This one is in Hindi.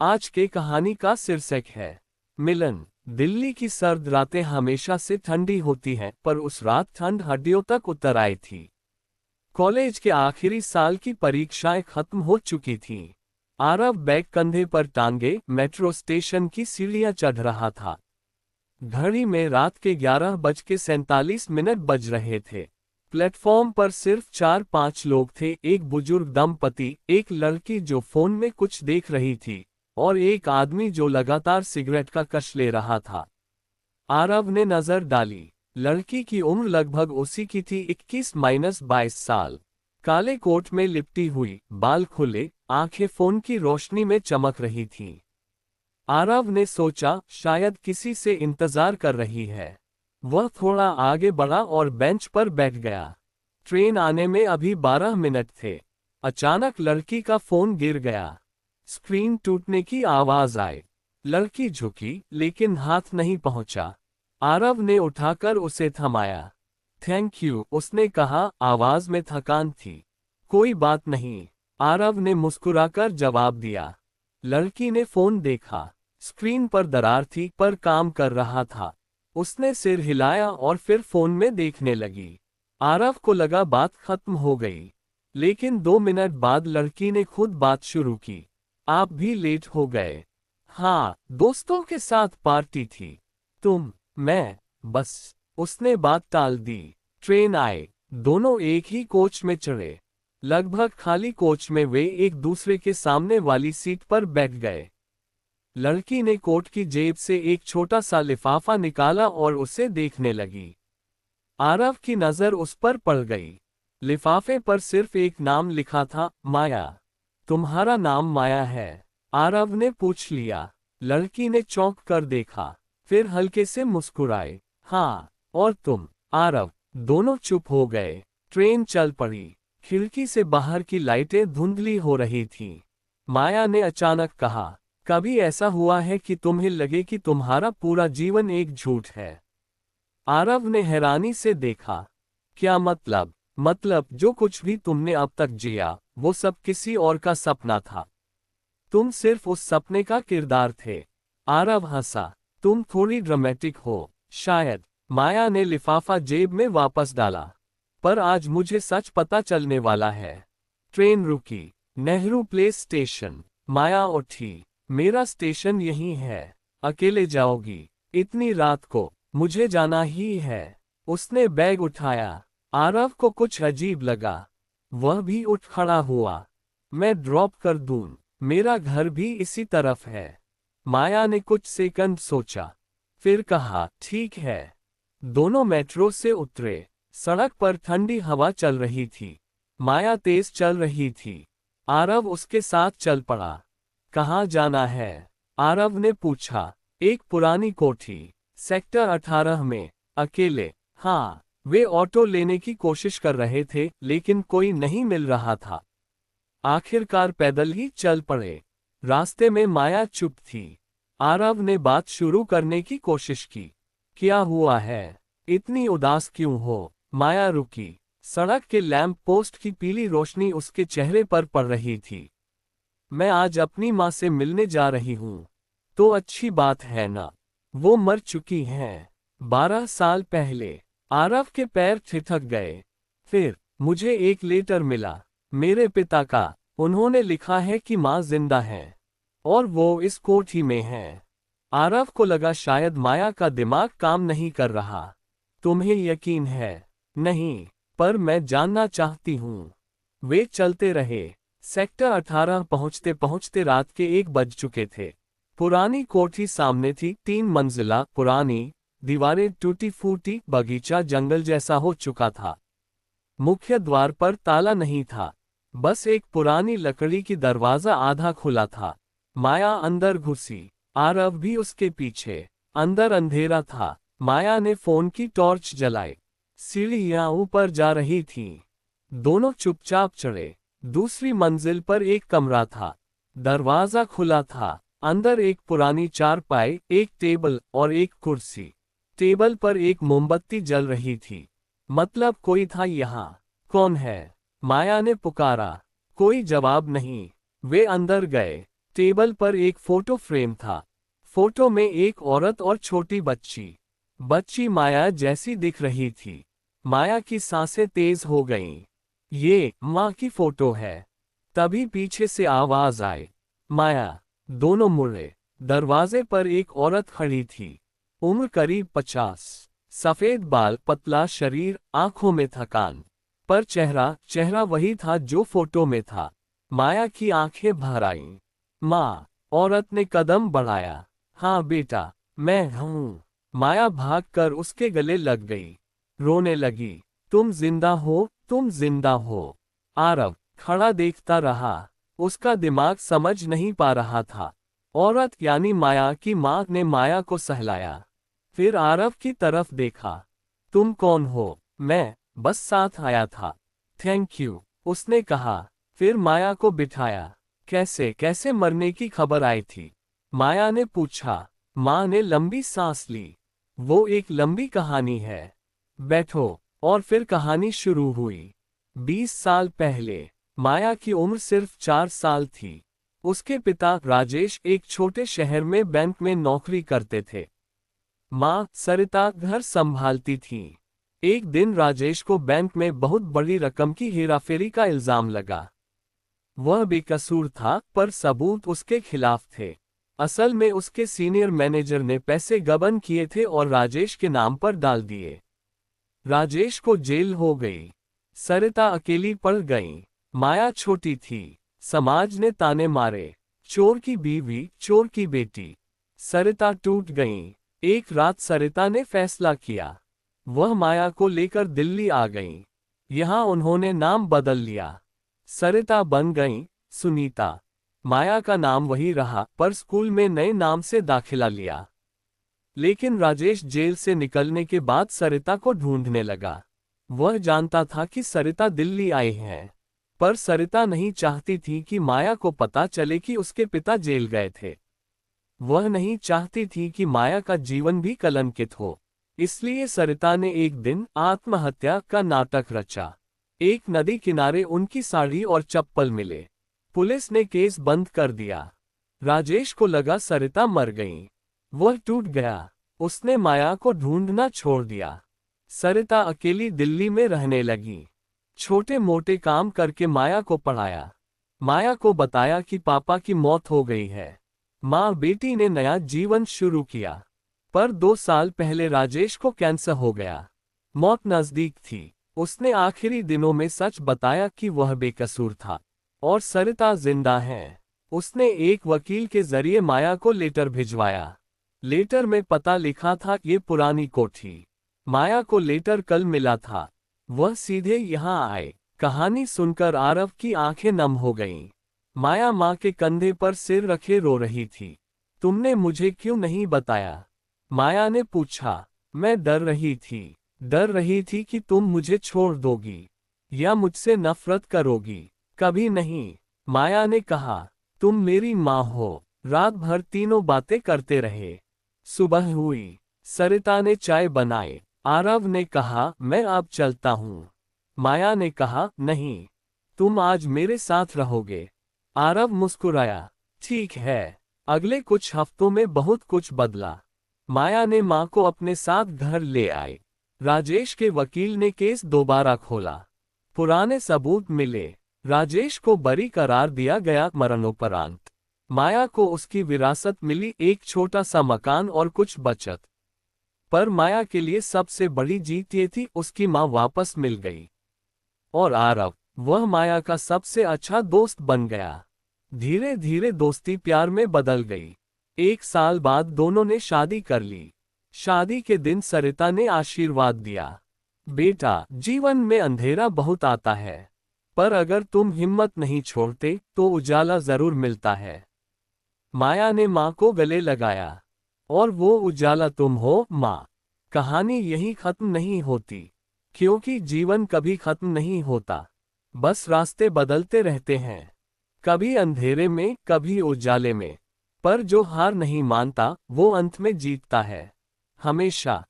आज के कहानी का शीर्षक है मिलन। दिल्ली की सर्द रातें हमेशा से ठंडी होती हैं, पर उस रात ठंड हड्डियों तक उतर आई थी। कॉलेज के आखिरी साल की परीक्षाएं खत्म हो चुकी थीं। आरव बैग कंधे पर टांगे मेट्रो स्टेशन की सीढ़ियां चढ़ रहा था। घड़ी में रात के 11:47 बज रहे थे। प्लेटफॉर्म पर सिर्फ 4-5 लोग थे, एक बुजुर्ग दंपति, एक लड़की जो फोन में कुछ देख रही थी, और एक आदमी जो लगातार सिगरेट का कश ले रहा था। आरव ने नजर डाली। लड़की की उम्र लगभग उसी की थी, 21-22 साल। काले कोट में लिपटी हुई, बाल खुले, आंखें फोन की रोशनी में चमक रही थीं। आरव ने सोचा, शायद किसी से इंतजार कर रही है। वह थोड़ा आगे बढ़ा और बेंच पर बैठ गया। ट्रेन आने में अभी 12 मिनट थे। अचानक लड़की का फोन गिर गया। स्क्रीन टूटने की आवाज आई। लड़की झुकी, लेकिन हाथ नहीं पहुंचा। आरव ने उठाकर उसे थमाया। थैंक यू, उसने कहा, आवाज में थकान थी। कोई बात नहीं, आरव ने मुस्कुराकर जवाब दिया। लड़की ने फोन देखा। स्क्रीन पर दरार थी, पर काम कर रहा था। उसने सिर हिलाया और फिर फोन में देखने लगी। आरव को लगा बात खत्म हो गई, लेकिन 2 मिनट बाद लड़की ने खुद बात शुरू की। आप भी लेट हो गए। हाँ, दोस्तों के साथ पार्टी थी। तुम? मैं बस। उसने बात टाल दी। ट्रेन आए। दोनों एक ही कोच में चढ़े। लगभग खाली कोच में वे एक दूसरे के सामने वाली सीट पर बैठ गए। लड़की ने कोट की जेब से एक छोटा सा लिफाफा निकाला और उसे देखने लगी। आरव की नजर उस पर पड़ गई। लिफाफे पर सिर्फ एक नाम लिखा था, माया। तुम्हारा नाम माया है? आरव ने पूछ लिया। लड़की ने चौंक कर देखा, फिर हल्के से मुस्कुराए। हाँ, और तुम? आरव। दोनों चुप हो गए। ट्रेन चल पड़ी। खिड़की से बाहर की लाइटें धुंधली हो रही थीं। माया ने अचानक कहा, कभी ऐसा हुआ है कि तुम्हें लगे कि तुम्हारा पूरा जीवन एक झूठ है? आरव ने हैरानी से देखा। क्या मतलब? मतलब जो कुछ भी तुमने अब तक जिया, वो सब किसी और का सपना था। तुम सिर्फ उस सपने का किरदार थे। आरव हंसा। तुम थोड़ी ड्रामेटिक हो, शायद। माया ने लिफाफा जेब में वापस डाला। पर आज मुझे सच पता चलने वाला है। ट्रेन रुकी। Nehru place station. माया उठी। मेरा स्टेशन यही है। अकेले जाओगी? इतनी रात को? मुझे जाना ही है। उसने बैग उठाया। आरव को कुछ अजीब लगा। वह भी उठ खड़ा हुआ। मैं ड्रॉप कर दूं? मेरा घर भी इसी तरफ है। माया ने कुछ सेकंड सोचा, फिर कहा, ठीक है। दोनों मेट्रो से उतरे। सड़क पर ठंडी हवा चल रही थी। माया तेज चल रही थी। आरव उसके साथ चल पड़ा। कहाँ जाना है? आरव ने पूछा। एक पुरानी कोठी, सेक्टर 18 में। अकेले? हाँ। वे ऑटो लेने की कोशिश कर रहे थे, लेकिन कोई नहीं मिल रहा था। आखिरकार पैदल ही चल पड़े। रास्ते में माया चुप थी। आरव ने बात शुरू करने की कोशिश की। क्या हुआ है? इतनी उदास क्यों हो? माया रुकी। सड़क के लैंप पोस्ट की पीली रोशनी उसके चेहरे पर पड़ रही थी। मैं आज अपनी माँ से मिलने जा रही हूँ। तो अच्छी बात है ना? वो मर चुकी हैं 12 साल पहले। आरव के पैर ठिठक गए। फिर मुझे एक लेटर मिला, मेरे पिता का। उन्होंने लिखा है कि माँ जिंदा है और वो इस कोठी में है। आरव को लगा शायद माया का दिमाग काम नहीं कर रहा। तुम्हें यकीन है? नहीं, पर मैं जानना चाहती हूँ। वे चलते रहे। सेक्टर 18 पहुंचते पहुंचते रात के 1 बज चुके थे। पुरानी कोठी सामने थी, 3 मंजिला, पुरानी, दीवारें टूटी फूटी, बगीचा जंगल जैसा हो चुका था। मुख्य द्वार पर ताला नहीं था, बस एक पुरानी लकड़ी की दरवाजा आधा खुला था। माया अंदर घुसी। आरव भी उसके पीछे। अंदर अंधेरा था। माया ने फोन की टॉर्च जलाई। सीढ़ियां ऊपर जा रही थीं। दोनों चुपचाप चढ़े। दूसरी मंजिल पर एक कमरा था। दरवाजा खुला था। अंदर एक पुरानी चारपाई, एक टेबल और एक कुर्सी। टेबल पर एक मोमबत्ती जल रही थी। मतलब कोई था यहाँ। कौन है? माया ने पुकारा। कोई जवाब नहीं। वे अंदर गए। टेबल पर एक फोटो फ्रेम था। फोटो में एक औरत और छोटी बच्ची। बच्ची माया जैसी दिख रही थी। माया की सांसें तेज हो गईं। ये माँ की फोटो है। तभी पीछे से आवाज आई, माया। दोनों मुड़े। दरवाजे पर एक औरत खड़ी थी। उम्र करीब 50। सफेद बाल, पतला शरीर, आंखों में थकान। पर चेहरा चेहरा वही था जो फोटो में था। माया की आंखें भर आईं। माँ। औरत ने कदम बढ़ाया। हाँ बेटा, मैं हूँ। माया भागकर उसके गले लग गई। रोने लगी। तुम जिंदा हो, तुम जिंदा हो। आरव खड़ा देखता रहा। उसका दिमाग समझ नहीं पा रहा था। औरत यानी माया की माँ ने माया को सहलाया। फिर आरव की तरफ देखा। तुम कौन हो? मैं बस साथ आया था। थैंक यू, उसने कहा। फिर माया को बिठाया। कैसे कैसे मरने की खबर आई थी? माया ने पूछा। माँ ने लंबी सांस ली। वो एक लंबी कहानी है। बैठो। और फिर कहानी शुरू हुई। 20 साल पहले माया की उम्र सिर्फ 4 साल थी। उसके पिता राजेश एक छोटे शहर में बैंक में नौकरी करते थे। माँ सरिता घर संभालती थी। एक दिन राजेश को बैंक में बहुत बड़ी रकम की हेराफेरी का इल्जाम लगा। वह बेकसूर था, पर सबूत उसके खिलाफ थे। असल में उसके सीनियर मैनेजर ने पैसे गबन किए थे और राजेश के नाम पर डाल दिए। राजेश को जेल हो गई। सरिता अकेली पड़ गई। माया छोटी थी। समाज ने ताने मारे। चोर की बीवी, चोर की बेटी। सरिता टूट गई। एक रात सरिता ने फैसला किया। वह माया को लेकर दिल्ली आ गई। यहाँ उन्होंने नाम बदल लिया। सरिता बन गई सुनीता। माया का नाम वही रहा, पर स्कूल में नए नाम से दाखिला लिया। लेकिन राजेश जेल से निकलने के बाद सरिता को ढूंढने लगा। वह जानता था कि सरिता दिल्ली आई है, पर सरिता नहीं चाहती थी कि माया को पता चले कि उसके पिता जेल गए थे। वह नहीं चाहती थी कि माया का जीवन भी कलंकित हो। इसलिए सरिता ने एक दिन आत्महत्या का नाटक रचा। एक नदी किनारे उनकी साड़ी और चप्पल मिले। पुलिस ने केस बंद कर दिया। राजेश को लगा सरिता मर गई। वह टूट गया। उसने माया को ढूंढना छोड़ दिया। सरिता अकेली दिल्ली में रहने लगी। छोटे मोटे काम करके माया को पढ़ाया। माया को बताया कि पापा की मौत हो गई है। माँ बेटी ने नया जीवन शुरू किया। पर 2 साल पहले राजेश को कैंसर हो गया। मौत नजदीक थी। उसने आखिरी दिनों में सच बताया कि वह बेकसूर था और सरिता जिंदा है। उसने एक वकील के जरिए माया को लेटर भिजवाया। लेटर में पता लिखा था, ये पुरानी कोठी। माया को लेटर कल मिला था। वह सीधे यहाँ आए। कहानी सुनकर आरव की आंखें नम हो गईं। माया माँ के कंधे पर सिर रखे रो रही थी। तुमने मुझे क्यों नहीं बताया? माया ने पूछा। मैं डर रही थी। डर रही थी कि तुम मुझे छोड़ दोगी या मुझसे नफरत करोगी। कभी नहीं, माया ने कहा। तुम मेरी माँ हो। रात भर तीनों बातें करते रहे। सुबह हुई। सरिता ने चाय बनाई। आरव ने कहा, मैं अब चलता हूँ। माया ने कहा, नहीं, तुम आज मेरे साथ रहोगे। आरव मुस्कुराया। ठीक है। अगले कुछ हफ्तों में बहुत कुछ बदला। माया ने माँ को अपने साथ घर ले आई। राजेश के वकील ने केस दोबारा खोला। पुराने सबूत मिले। राजेश को बरी करार दिया गया। मरणोपरांत माया को उसकी विरासत मिली, एक छोटा सा मकान और कुछ बचत। पर माया के लिए सबसे बड़ी जीत ये थी, उसकी माँ वापस मिल गई। और आरव, वह माया का सबसे अच्छा दोस्त बन गया। धीरे धीरे दोस्ती प्यार में बदल गई। 1 साल बाद दोनों ने शादी कर ली। शादी के दिन सरिता ने आशीर्वाद दिया। बेटा, जीवन में अंधेरा बहुत आता है, पर अगर तुम हिम्मत नहीं छोड़ते तो उजाला जरूर मिलता है। माया ने माँ को गले लगाया। और वो उजाला तुम हो माँ। कहानी यहीं खत्म नहीं होती, क्योंकि जीवन कभी खत्म नहीं होता। बस रास्ते बदलते रहते हैं, कभी अंधेरे में, कभी उजाले में। पर जो हार नहीं मानता वो अंत में जीतता है, हमेशा।